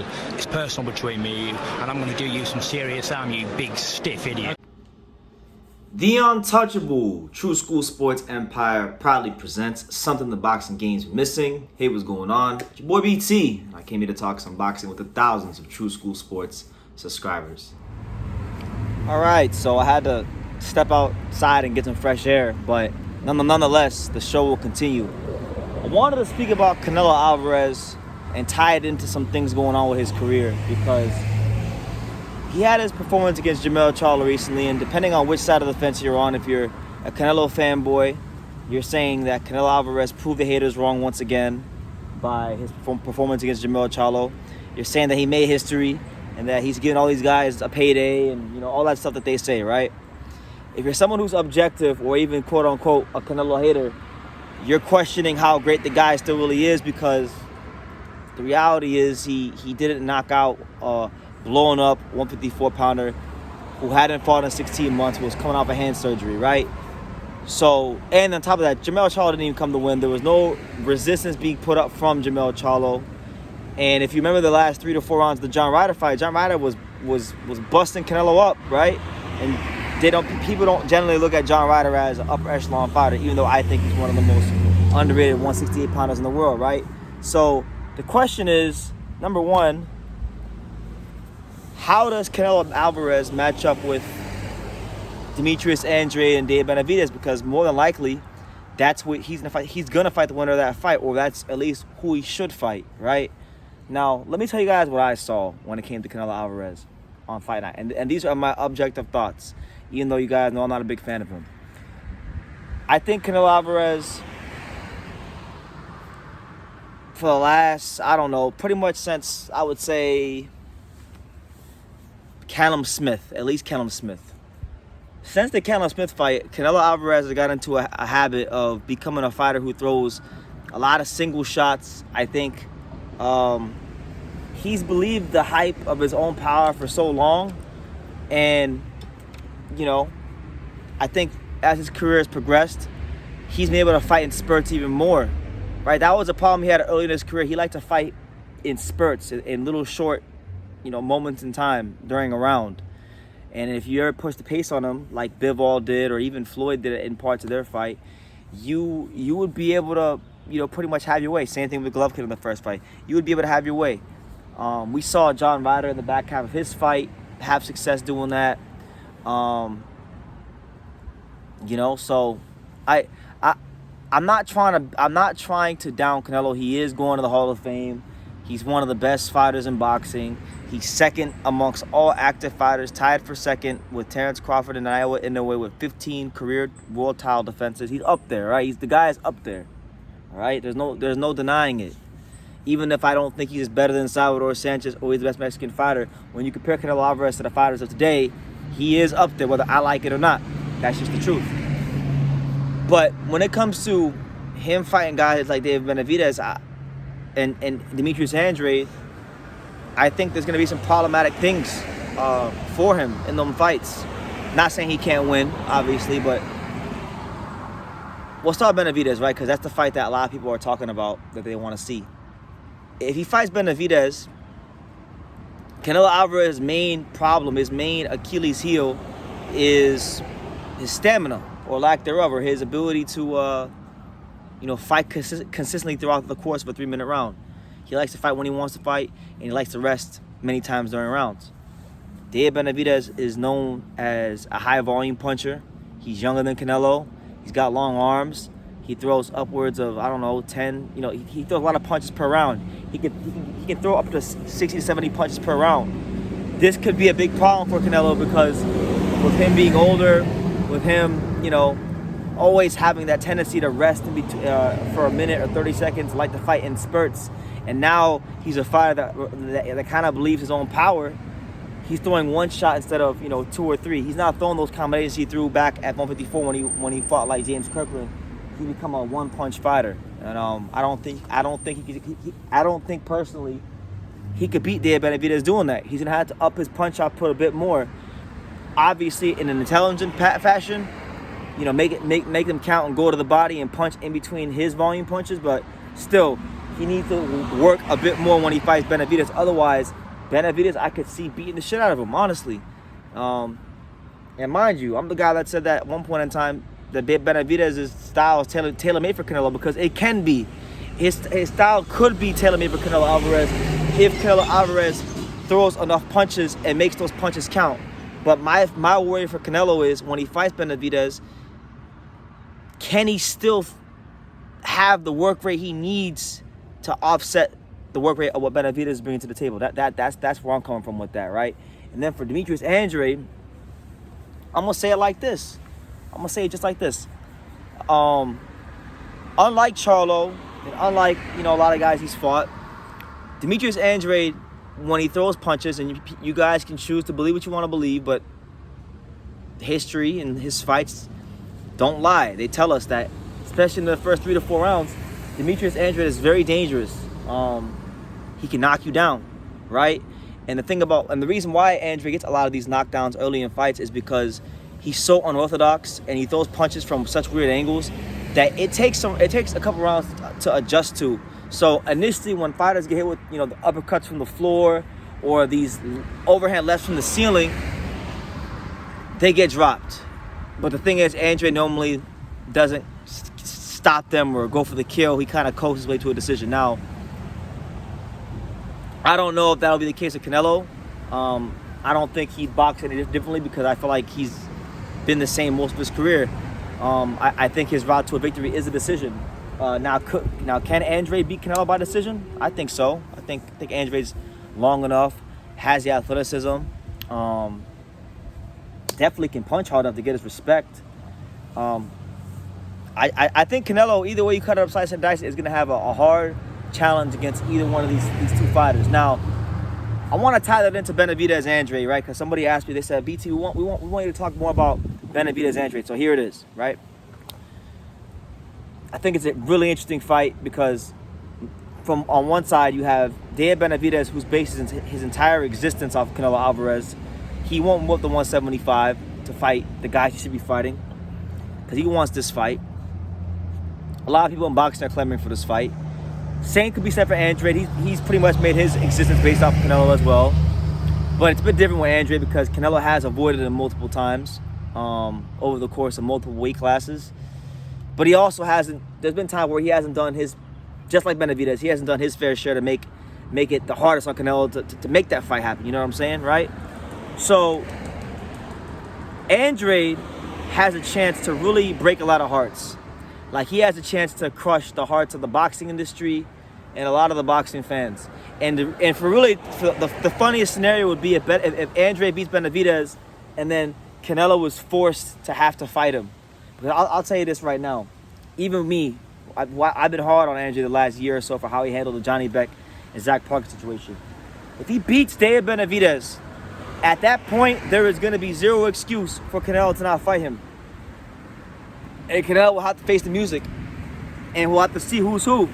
football. It's personal between me and you, and I'm going to do you some serious harm, you big stiff idiot. The untouchable True School Sports Empire proudly presents something the boxing game's missing. Hey, what's going on? It's your boy BT. I came here to talk some boxing with the thousands of True School Sports subscribers. All right, so I had to step outside and get some fresh air, but nonetheless, the show will continue. I wanted to speak about Canelo Alvarez and tie it into some things going on with his career, because he had his performance against Jermell Charlo recently, and depending on which side of the fence you're on, if you're a Canelo fanboy, you're saying that Canelo Alvarez proved the haters wrong once again by his performance against Jermell Charlo. You're saying that he made history and that he's giving all these guys a payday and all that stuff that they say, right? If you're someone who's objective or even quote-unquote a Canelo hater, you're questioning how great the guy still really is, because the reality is he didn't knock out blowing up 154-pounder who hadn't fought in 16 months, who was coming off a hand surgery, right? So, and on top of that, Jermell Charlo didn't even come to win. There was no resistance being put up from Jermell Charlo. And if you remember the last 3 to 4 rounds of the John Ryder fight, John Ryder was busting Canelo up, right? And people don't generally look at John Ryder as an upper echelon fighter, even though I think he's one of the most underrated 168-pounders in the world, right? So the question is, number one, how does Canelo Alvarez match up with Demetrius Andrade and David Benavidez? Because more than likely, that's what he's gonna fight. He's gonna fight the winner of that fight, or that's at least who he should fight, right? Now, let me tell you guys what I saw when it came to Canelo Alvarez on Fight Night, and these are my objective thoughts, even though you guys know I'm not a big fan of him. I think Canelo Alvarez, for the last, pretty much since, I would say, Callum Smith, at least Callum Smith. Since the Callum Smith fight, Canelo Alvarez has got into a habit of becoming a fighter who throws a lot of single shots. I think he's believed the hype of his own power for so long. And, I think as his career has progressed, he's been able to fight in spurts even more, right? That was a problem he had early in his career. He liked to fight in spurts, in little short, moments in time during a round. And if you ever push the pace on him, like Bivol did, or even Floyd did it in parts of their fight, you would be able to, pretty much have your way. Same thing with Golovkin in the first fight. You would be able to have your way. We saw John Ryder in the back half of his fight have success doing that. So I'm not trying to down Canelo. He is going to the Hall of Fame. He's one of the best fighters in boxing. He's second amongst all active fighters, tied for second with Terrence Crawford and Iowa Inoue with 15 career world title defenses. He's up there, right? The guy is up there, all right? There's no denying it. Even if I don't think he's better than Salvador Sanchez or he's the best Mexican fighter, when you compare Canelo Alvarez to the fighters of today, he is up there, whether I like it or not. That's just the truth. But when it comes to him fighting guys like David Benavidez and Demetrius Andrade, I think there's going to be some problematic things for him in them fights. Not saying he can't win, obviously, but we'll start Benavidez, right? Because that's the fight that a lot of people are talking about that they want to see. If he fights Benavidez, Canelo Alvarez's main problem, his main Achilles heel, is his stamina or lack thereof, or his ability to fight consistently throughout the course of a 3-minute round. He likes to fight when he wants to fight, and he likes to rest many times during rounds. David Benavidez is known as a high-volume puncher. He's younger than Canelo. He's got long arms. He throws upwards of, 10. He throws a lot of punches per round. He can throw up to 60 to 70 punches per round. This could be a big problem for Canelo, because with him being older, with him, always having that tendency to rest in between, for a minute or 30 seconds, like to fight in spurts. And now he's a fighter that kind of believes his own power. He's throwing one shot instead of 2 or 3. He's not throwing those combinations he threw back at 154 when he fought like James Kirkland. He become a one-punch fighter, and I don't think personally he could beat David Benavidez doing that. He's gonna have to up his punch output a bit more. Obviously, in an intelligent fashion, make them count and go to the body and punch in between his volume punches, but still, he needs to work a bit more when he fights Benavidez. Otherwise, Benavidez, I could see beating the shit out of him, honestly. And mind you, I'm the guy that said that at one point in time that Benavidez's style is tailor-made for Canelo, because it can be. His style could be tailor-made for Canelo Alvarez if Canelo Alvarez throws enough punches and makes those punches count. But my worry for Canelo is when he fights Benavidez, can he still have the work rate he needs to offset the work rate of what Benavidez is bringing to the table? That's where I'm coming from with that, right? And then for Demetrius Andrade, I'm gonna say it like this. I'm gonna say it just like this. Unlike Charlo, and unlike a lot of guys he's fought, Demetrius Andrade, when he throws punches, and you guys can choose to believe what you want to believe, but history and his fights don't lie. They tell us that, especially in the first 3 to 4 rounds, Demetrius Andrade is very dangerous. He can knock you down, right? And the reason why Andrade gets a lot of these knockdowns early in fights is because he's so unorthodox and he throws punches from such weird angles that it takes a couple rounds to adjust to. So initially, when fighters get hit with the uppercuts from the floor or these overhand lefts from the ceiling, they get dropped. But the thing is, Andrade normally doesn't stop them or go for the kill. He kind of coasts his way to a decision. Now, I don't know if that'll be the case with Canelo. I don't think he'd box any differently because I feel like he's been the same most of his career. I think his route to a victory is a decision. Now, can Andrade beat Canelo by decision? I think so. I think Andrade's long enough, has the athleticism, definitely can punch hard enough to get his respect. I think Canelo, either way you cut it up, slice and dice, is going to have a hard challenge against either one of these two fighters. Now, I want to tie that into Benavdiez Andrade, right? Because somebody asked me, they said, BT, we want you to talk more about Benavdiez Andrade. So here it is, right? I think it's a really interesting fight because on one side you have David Benavidez, who's based his entire existence off Canelo Alvarez. He won't move up to 175 to fight the guys he should be fighting because he wants this fight. A lot of people in boxing are clamoring for this fight. Same could be said for Andrade. He's pretty much made his existence based off of Canelo as well. But it's a bit different with Andrade because Canelo has avoided him multiple times over the course of multiple weight classes. But he also hasn't, there's been times where he hasn't done his, just like Benavidez, he hasn't done his fair share to make it the hardest on Canelo to make that fight happen. You know what I'm saying, right? So, Andrade has a chance to really break a lot of hearts. Like, he has a chance to crush the hearts of the boxing industry and a lot of the boxing fans. And the funniest scenario would be if Andrade beats Benavidez and then Canelo was forced to have to fight him. Because I'll tell you this right now. Even me, I've been hard on Andrade the last year or so for how he handled the Johnny Beck and Zach Parker situation. If he beats David Benavidez, at that point, there is going to be zero excuse for Canelo to not fight him. And Canelo will have to face the music. And we'll have to see who's who.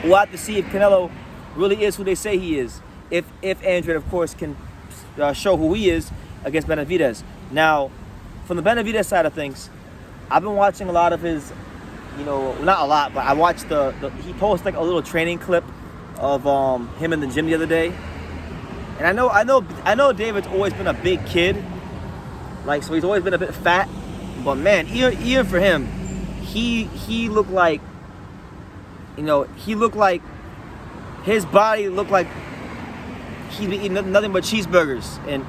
We'll have to see if Canelo really is who they say he is. If Andrade, of course, can show who he is against Benavidez. Now, from the Benavidez side of things, I've been watching a lot of his, not a lot, but I watched he posted like a little training clip of him in the gym the other day. And I know David's always been a big kid. Like, so he's always been a bit fat. But man, even for him, he looked like, his body looked like he'd been eating nothing but cheeseburgers and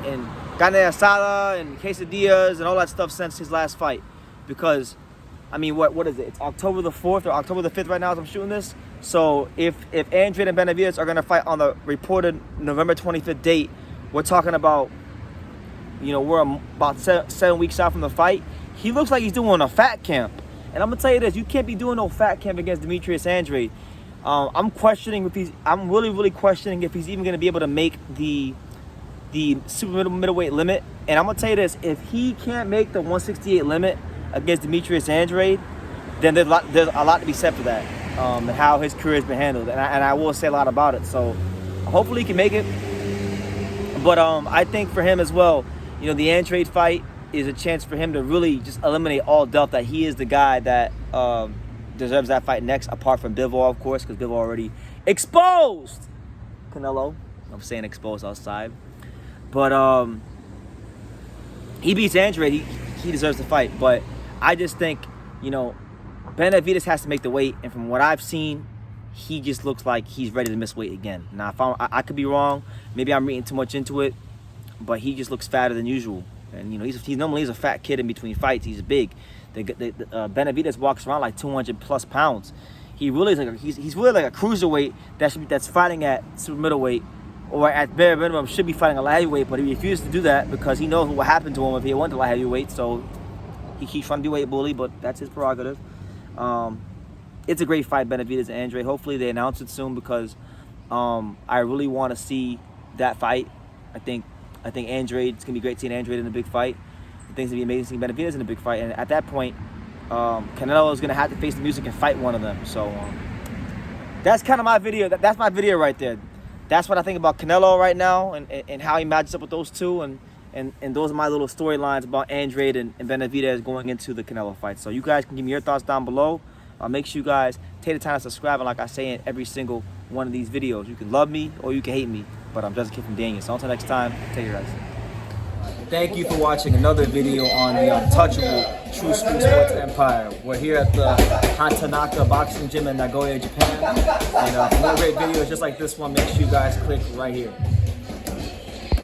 carne asada and quesadillas and all that stuff since his last fight. Because, I mean, what is it? It's October the 4th or October the 5th right now as I'm shooting this. So if Andrade and Benavidez are going to fight on the reported November 25th date, we're talking about, we're about 7 weeks out from the fight. He looks like he's doing a fat camp. And I'm going to tell you this, you can't be doing no fat camp against Demetrius Andrade. I'm really, really questioning if he's even going to be able to make the super middleweight limit. And I'm going to tell you this, if he can't make the 168 limit against Demetrius Andrade, then there's a lot to be said for that, and how his career has been handled. And I will say a lot about it. So hopefully he can make it. But I think for him as well, the Andrade fight is a chance for him to really just eliminate all doubt that he is the guy that deserves that fight next, apart from Bivol, of course, because Bivol already exposed Canelo. I'm saying exposed outside. But he beats Andrade. He deserves the fight. But I just think, you know, Benavidez has to make the weight. And from what I've seen, he just looks like he's ready to miss weight again. Now, if I could be wrong. Maybe I'm reading too much into it. But he just looks fatter than usual. And, you know, he's normally a fat kid in between fights. He's big. Benavidez walks around like 200+ pounds. He really is like he's really like a cruiserweight that's fighting at super middleweight, or at bare minimum should be fighting a light heavyweight. But he refused to do that because he knows what happened to him if he went to light heavyweight. So he keeps trying to be weight bully, but that's his prerogative. It's a great fight, Benavidez and Andrade. Hopefully they announce it soon because I really want to see that fight. I think Andrade, it's gonna be great seeing Andrade in a big fight. I think it's gonna be amazing seeing Benavidez in a big fight, and at that point, Canelo is gonna have to face the music and fight one of them. So that's kind of my video. That's my video right there. That's what I think about Canelo right now, and how he matches up with those two, and those are my little storylines about Andrade and Benavidez going into the Canelo fight. So you guys can give me your thoughts down below. Make sure you guys take the time to subscribe, and like I say in every single one of these videos, you can love me or you can hate me, but I'm just a kid from Daniel. So until next time, take care, guys. Thank you for watching another video on the untouchable True School Sports Empire. We're here at the Hatanaka Boxing Gym in Nagoya, Japan. And for more great videos just like this one, make sure you guys click right here.